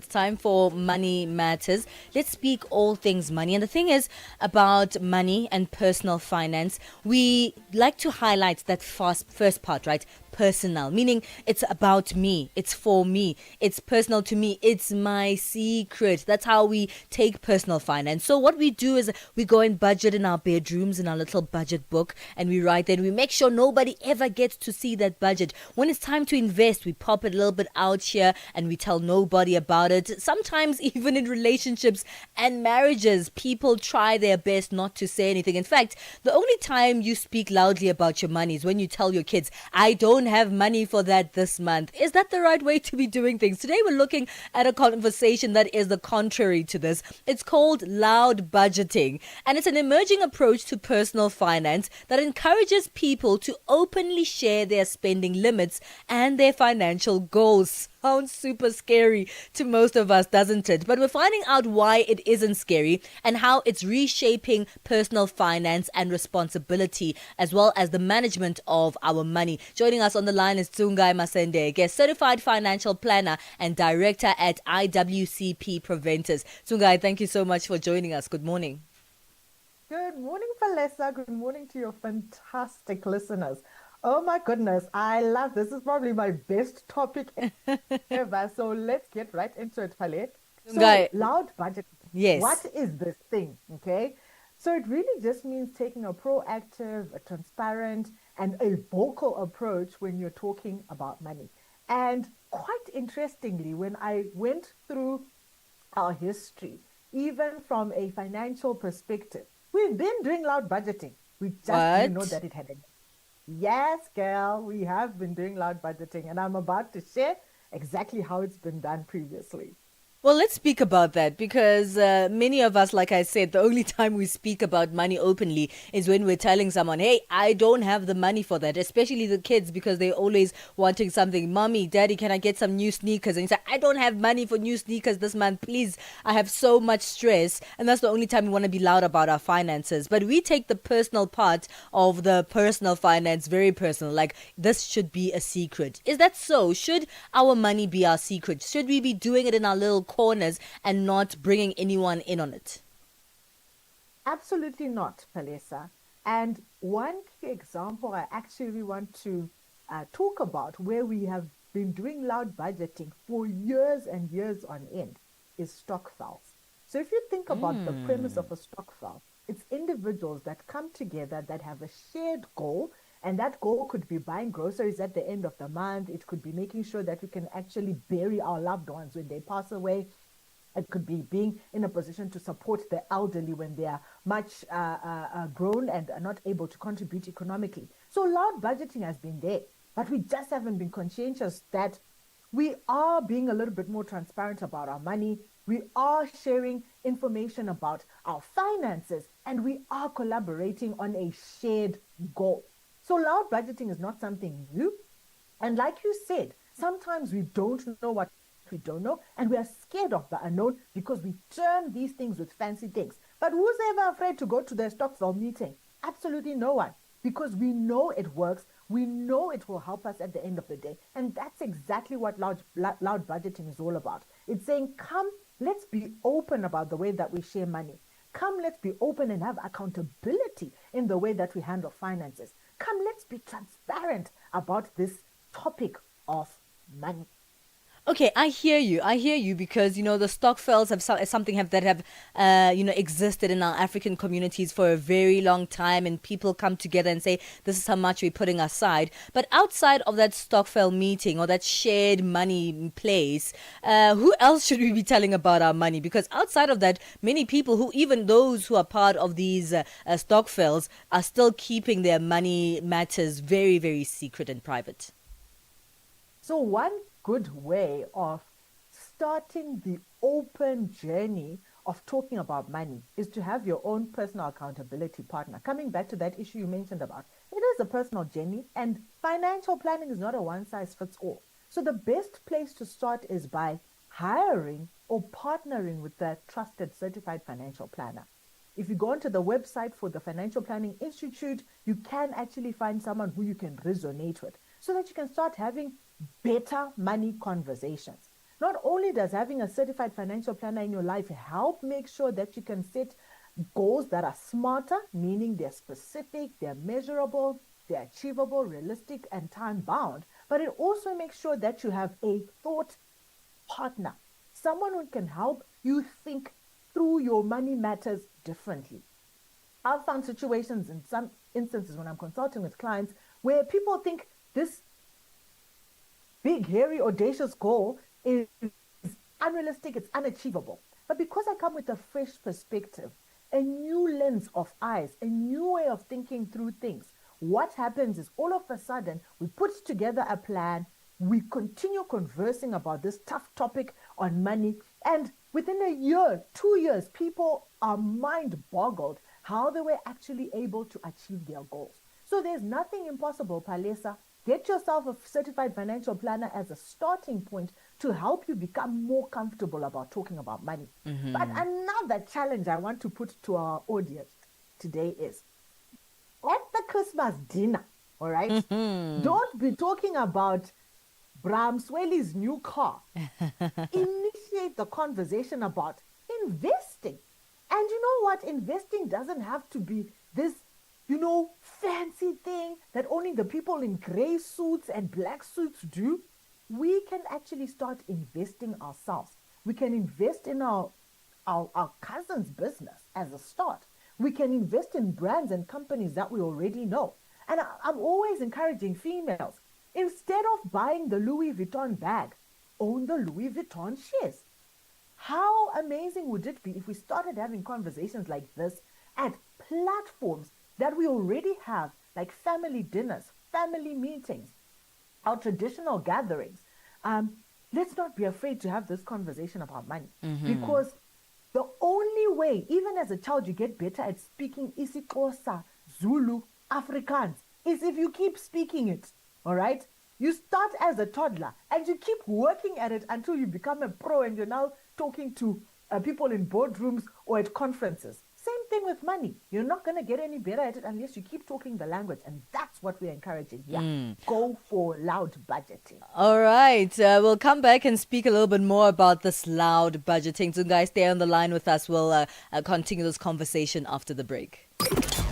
It's time for Money Matters. Let's speak all things money. And the thing is about money and personal finance, we like to highlight that first part, right? Personal, meaning it's about me, it's for me, it's personal to me, it's my secret. That's how we take personal finance. So, what we do is we go and budget in our bedrooms in our little budget book and we write there and we make sure nobody ever gets to see that budget. When it's time to invest, we pop it a little bit out here and we tell nobody about it. Sometimes, even in relationships and marriages, people try their best not to say anything. In fact, the only time you speak loudly about your money is when you tell your kids, I don't have money for that this month. Is that the right way to be doing things? Today, we're looking at a conversation that is the contrary to this. It's called loud budgeting, and it's an emerging approach to personal finance that encourages people to openly share their spending limits and their financial goals. Sounds super scary to most of us, doesn't it? But we're finding out why it isn't scary and how it's reshaping personal finance and responsibility, as well as the management of our money. Joining us on the line is Tsungai Masendeke, certified financial planner and director at IWCP Preventers. Tsungai, thank you so much for joining us. Good morning. Good morning, Valessa. Good morning to your fantastic listeners. Oh my goodness, I love this. This is probably my best topic ever. So let's get right into it, Palette. So, Tsungai, loud budget. yes. What is this thing? Okay. So, it really just means taking a proactive, a transparent, and a vocal approach when you're talking about money. And quite interestingly, when I went through our history, even from a financial perspective, we've been doing loud budgeting. We just didn't know What? that it had a Yes, girl, we have been doing loud budgeting, and I'm about to share exactly how it's been done previously. Well, let's speak about that because many of us, like I said, the only time we speak about money openly is when we're telling someone, hey, I don't have the money for that, especially the kids because they're always wanting something. Mommy, daddy, can I get some new sneakers? And you say, I don't have money for new sneakers this month. Please, I have so much stress. And that's the only time we want to be loud about our finances. But we take the personal part of the personal finance very personal. Like, this should be a secret. Is that so? Should our money be our secret? Should we be doing it in our little corners and not bringing anyone in on it? Absolutely not, Palesa. And one key example I actually want to talk about where we have been doing loud budgeting for years and years on end is stokvels. So if you think about the premise Hmm. of a stokvel, it's individuals that come together that have a shared goal, and that goal could be buying groceries at the end of the month. It could be making sure that we can actually bury our loved ones when they pass away. It could be being in a position to support the elderly when they are much grown and are not able to contribute economically. So loud budgeting has been there, but we just haven't been conscientious that we are being a little bit more transparent about our money. We are sharing information about our finances, and we are collaborating on a shared goal. So loud budgeting is not something new. And like you said, sometimes we don't know what we don't know, and we are scared of the unknown because we term these things with fancy things. But who's ever afraid to go to the Stockville meeting? Absolutely no one, because we know it works. We know it will help us at the end of the day. And that's exactly what loud budgeting is all about. It's saying, come, let's be open about the way that we share money. Come, let's be open and have accountability in the way that we handle finances. Come, let's be transparent about this topic of money. Okay, I hear you. I hear you because the stockfells have something that have existed in our African communities for a very long time, and people come together and say this is how much we're putting aside. But outside of that stockfell meeting or that shared money place, who else should we be telling about our money? Because outside of that, many people who even those who are part of these stockfells are still keeping their money matters very very secret and private. So, one good way of starting the open journey of talking about money is to have your own personal accountability partner. Coming back to that issue you mentioned about, it is a personal journey, and financial planning is not a one size fits all. So, the best place to start is by hiring or partnering with a trusted certified financial planner. If you go onto the website for the Financial Planning Institute, you can actually find someone who you can resonate with so that you can start having better money conversations. not only does having a certified financial planner in your life help make sure that you can set goals that are smarter, meaning they're specific, they're measurable, they're achievable, realistic, and time bound, but it also makes sure that you have a thought partner, someone who can help you think through your money matters differently. I've found situations in some instances when I'm consulting with clients where people think this big, hairy, audacious goal is unrealistic, it's unachievable. But because I come with a fresh perspective, a new lens of eyes, a new way of thinking through things, what happens is all of a sudden we put together a plan, we continue conversing about this tough topic on money, and within a year, 2 years, people are mind boggled how they were actually able to achieve their goals. So there's nothing impossible, Palesa. Get yourself a certified financial planner as a starting point to help you become more comfortable about talking about money. But another challenge I want to put to our audience today is at the Christmas dinner, all right? Don't be talking about Bram Swelly's new car. Initiate the conversation about investing. And you know what? Investing doesn't have to be this fancy thing that only the people in gray suits and black suits do. We can actually start investing ourselves. We can invest in our cousin's business as a start. We can invest in brands and companies that we already know. And I'm always encouraging females, instead of buying the Louis Vuitton bag, own the Louis Vuitton shares. How amazing would it be if we started having conversations like this at platforms that we already have, like family dinners, family meetings, our traditional gatherings? Let's not be afraid to have this conversation about money, because the only way, even as a child, you get better at speaking isiXhosa, Zulu, Afrikaans, is if you keep speaking it, all right? You start as a toddler and you keep working at it until you become a pro and you're now talking to people in boardrooms or at conferences. Same thing with money. You're not going to get any better at it unless you keep talking the language. And that's what we're encouraging. Yeah. Go for loud budgeting. All right. We'll come back and speak a little bit more about this loud budgeting. So guys, stay on the line with us. We'll continue this conversation after the break.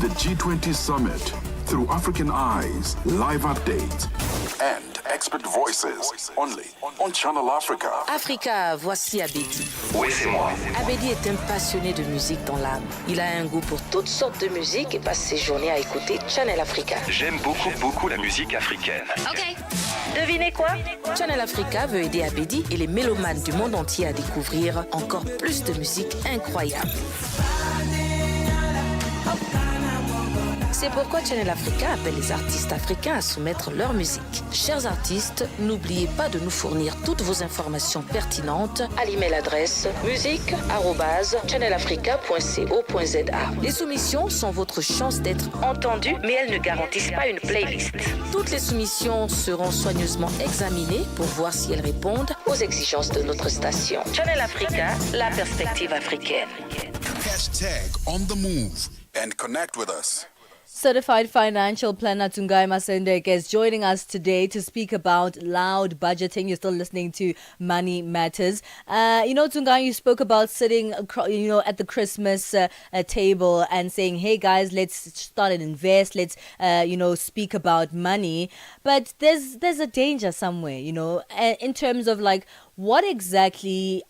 The G20 Summit through African eyes, live updates, and expert voices only on Channel Africa. Africa, voici Abedi. Oui, c'est moi. Abedi est un passionné de musique dans l'âme. Il a un goût pour toutes sortes de musique et passe ses journées à écouter Channel Africa. J'aime beaucoup la musique africaine. OK. Devinez quoi? Channel Africa veut aider Abedi et les mélomanes du monde entier à découvrir encore plus de musique incroyable. C'est pourquoi Channel Africa appelle les artistes africains à soumettre leur musique. Chers artistes, n'oubliez pas de nous fournir toutes vos informations pertinentes à l'email adresse musique@channelafrica.co.za. Les soumissions sont votre chance d'être entendues, mais elles ne garantissent pas une playlist. Toutes les soumissions seront soigneusement examinées pour voir si elles répondent aux exigences de notre station. Channel Africa, la perspective africaine. Hashtag on the move and connect with us. Certified financial planner Tungai Masendek is joining us today to speak about loud budgeting. You're still listening to Money Matters. Tungai, you spoke about sitting, at the Christmas table and saying, "Hey guys, let's start and invest. Let's, speak about money." But there's a danger somewhere, in terms of like, what exactly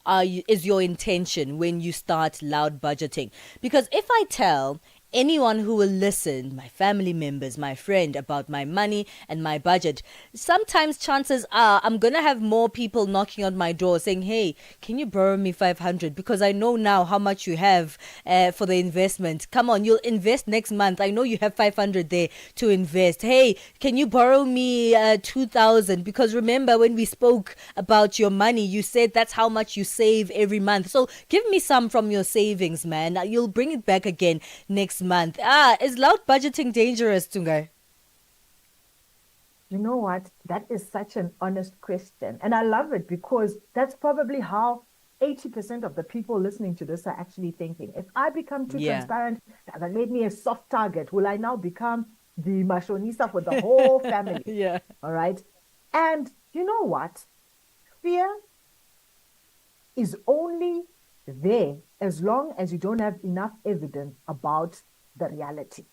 is your intention when you start loud budgeting? Because if I tell anyone who will listen, my family members, my friend, about my money and my budget, sometimes chances are I'm going to have more people knocking on my door saying, "Hey, can you borrow me 500? Because I know now how much you have for the investment. Come on, you'll invest next month. I know you have 500 there to invest. Hey, can you borrow me 2,000? Because remember when we spoke about your money, you said that's how much you save every month. So give me some from your savings, man. You'll bring it back again next month." Is loud budgeting dangerous, Tungai? You know what? That is such an honest question. And I love it because that's probably how 80% of the people listening to this are actually thinking. If I become too transparent, that made me a soft target. Will I now become the mashonisa for the whole family? Yeah. All right. And you know what? Fear is only there as long as you don't have enough evidence about the reality.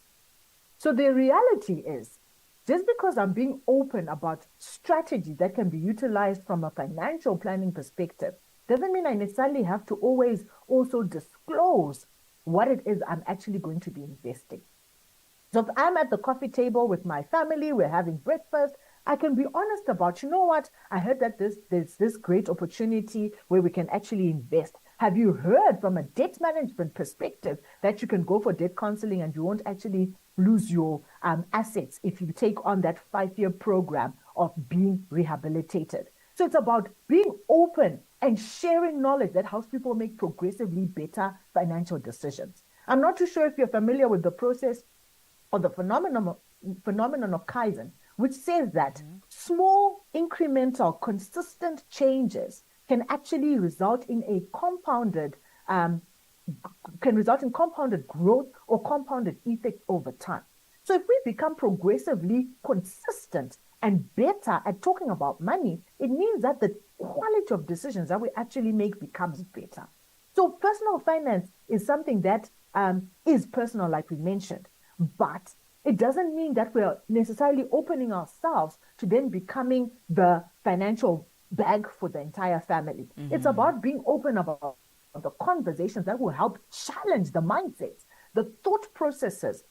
So the reality is, just because I'm being open about strategy that can be utilized from a financial planning perspective, doesn't mean I necessarily have to always also disclose what it is I'm actually going to be investing. So if I'm at the coffee table with my family, we're having breakfast, I can be honest about, you know what, I heard that there's this great opportunity where we can actually invest. Have you heard from a debt management perspective that you can go for debt counseling and you won't actually lose your assets if you take on that 5-year program of being rehabilitated? So it's about being open and sharing knowledge that helps people make progressively better financial decisions. I'm not too sure if you're familiar with the process or the phenomenon of Kaizen, which says that small, incremental, consistent changes can actually result in a compounded growth or compounded effect over time. So if we become progressively consistent and better at talking about money, it means that the quality of decisions that we actually make becomes better. So personal finance is something that is personal, like we mentioned, but it doesn't mean that we're necessarily opening ourselves to then becoming the financial bag for the entire family. It's about being open about the conversations that will help challenge the mindsets, the thought processes,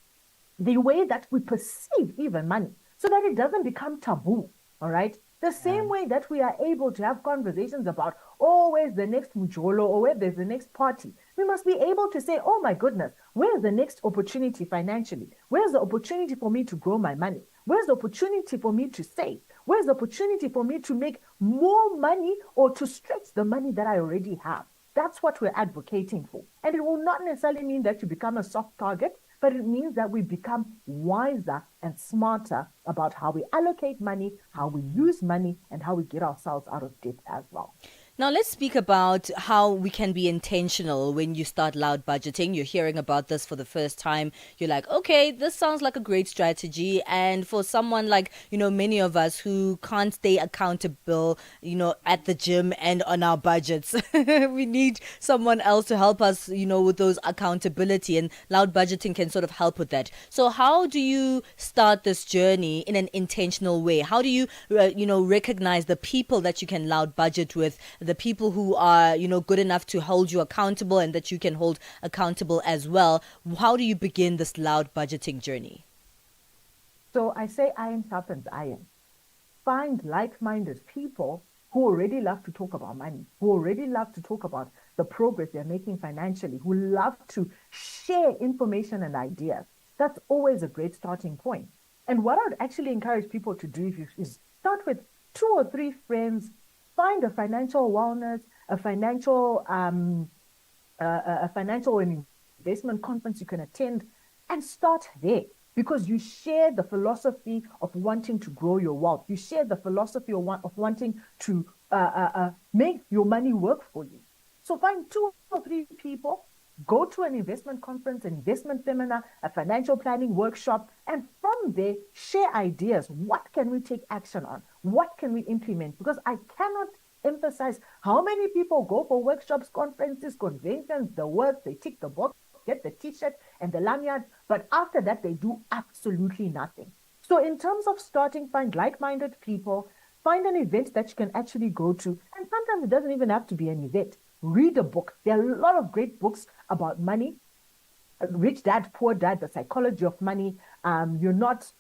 the way that we perceive even money, so that it doesn't become taboo, all right? The same way that we are able to have conversations about, oh, where's the next mujolo, or where there's the next party, we must be able to say, oh my goodness, where's the next opportunity financially? Where's the opportunity for me to grow my money? Where's the opportunity for me to save? Where's the opportunity for me to make more money or to stretch the money that I already have? That's what we're advocating for. And it will not necessarily mean that you become a soft target, but it means that we become wiser and smarter about how we allocate money, how we use money, and how we get ourselves out of debt as well. Now, let's speak about how we can be intentional when you start loud budgeting. You're hearing about this for the first time. You're like, okay, this sounds like a great strategy. And for someone like, many of us who can't stay accountable, at the gym and on our budgets, we need someone else to help us, with those accountability. And loud budgeting can sort of help with that. So how do you start this journey in an intentional way? How do you, recognize the people that you can loud budget with, the people who are, good enough to hold you accountable and that you can hold accountable as well? How do you begin this loud budgeting journey? So I say iron sharpens iron. Find like-minded people who already love to talk about money, who already love to talk about the progress they're making financially, who love to share information and ideas. That's always a great starting point. And what I would actually encourage people to do is start with 2 or 3 friends. Find a financial wellness, a financial and investment conference you can attend, and start there, because you share the philosophy of wanting to grow your wealth. You share the philosophy of wanting to make your money work for you. So find 2 or 3 people, go to an investment conference, an investment seminar, a financial planning workshop, and from there, share ideas. What can we take action on? What can we implement? Because I cannot emphasize how many people go for workshops, conferences, conventions, the work, they tick the box, get the t-shirt and the lanyard, but after that, they do absolutely nothing. So in terms of starting, find like-minded people, find an event that you can actually go to, and sometimes it doesn't even have to be an event. Read a book. There are a lot of great books about money. Rich Dad, Poor Dad, The Psychology of Money. You're not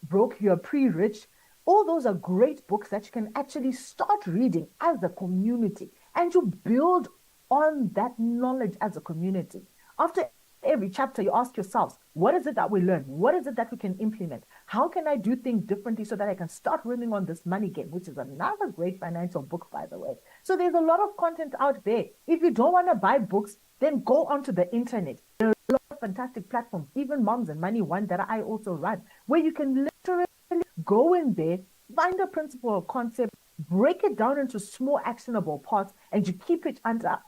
broke, you're pre-rich. All those are great books that you can actually start reading as a community, and you build on that knowledge as a community. After every chapter, you ask yourselves, what is it that we learn? What is it that we can implement? How can I do things differently so that I can start winning on this money game, which is another great financial book, by the way. So there's a lot of content out there. If you don't want to buy books, then go onto the internet. There are a lot of fantastic platforms, even Moms and Money, one that I also run, where you can literally go in there, find a principle or concept, break it down into small actionable parts, and you keep each other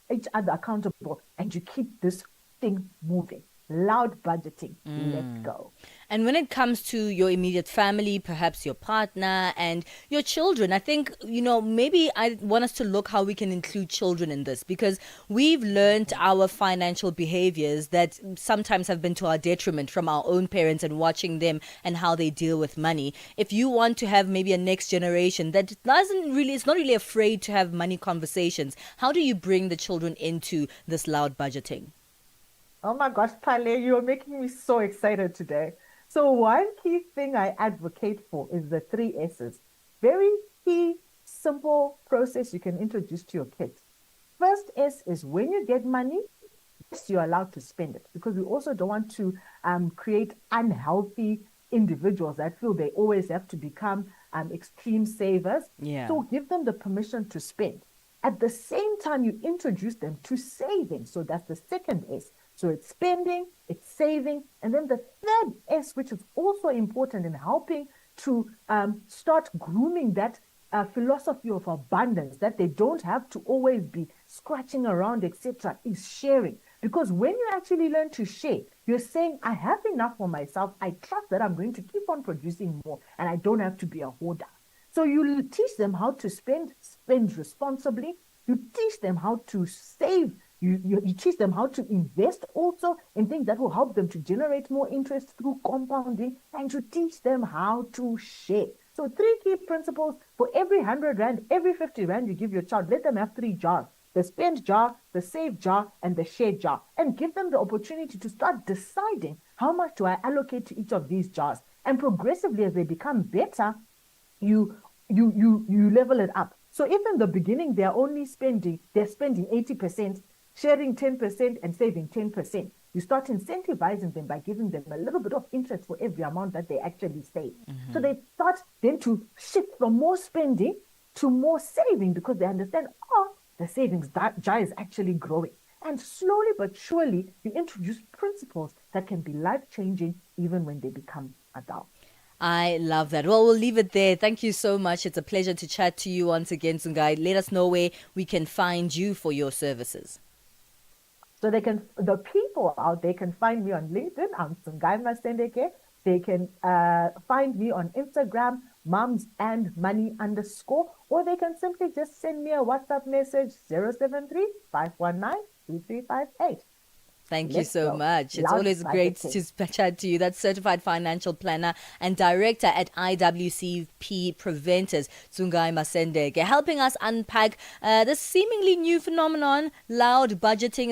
accountable, and you keep this thing moving. loud budgeting. Let's go. And when it comes to your immediate family, perhaps your partner and your children, I think, maybe I want us to look how we can include children in this, because we've learned our financial behaviors that sometimes have been to our detriment from our own parents and watching them and how they deal with money. If you want to have maybe a next generation that it's not really afraid to have money conversations, how do you bring the children into this loud budgeting? Oh my gosh, Pale, you're making me so excited today. So one key thing I advocate for is the 3 S's. Very key, simple process you can introduce to your kids. First S is when you get money, yes, you're allowed to spend it, because we also don't want to create unhealthy individuals that feel they always have to become extreme savers. Yeah. So give them the permission to spend. At the same time, you introduce them to saving. So that's the second S. So it's spending, it's saving. And then the third S, which is also important in helping to start grooming that philosophy of abundance, that they don't have to always be scratching around, etc., is sharing. Because when you actually learn to share, you're saying, I have enough for myself. I trust that I'm going to keep on producing more, and I don't have to be a hoarder. So you teach them how to spend responsibly. You teach them how to save. You teach them how to invest also in things that will help them to generate more interest through compounding, and to teach them how to share. So 3 key principles: for every 100 Rand, every 50 Rand you give your child, let them have 3 jars: the spend jar, the save jar, and the share jar. And give them the opportunity to start deciding, how much do I allocate to each of these jars? And progressively, as they become better, you level it up. So if in the beginning they're spending 80%, sharing 10%, and saving 10%, you start incentivizing them by giving them a little bit of interest for every amount that they actually save. So they start then to shift from more spending to more saving, because they understand, the savings jar is actually growing. And slowly but surely, you introduce principles that can be life-changing even when they become adults. I love that. Well, we'll leave it there. Thank you so much. It's a pleasure to chat to you once again, Sungai. Let us know where we can find you for your services. So the people out there can find me on LinkedIn. I'm Sungai Masendeke. They can find me on Instagram, momsandmoney_, or they can simply just send me a WhatsApp message, 073-519-2358. Thank you so much. It's Loud always great to chat to you. That's Certified Financial Planner and Director at IWCP Preventers, Sungai Masendeke, helping us unpack this seemingly new phenomenon, loud budgeting.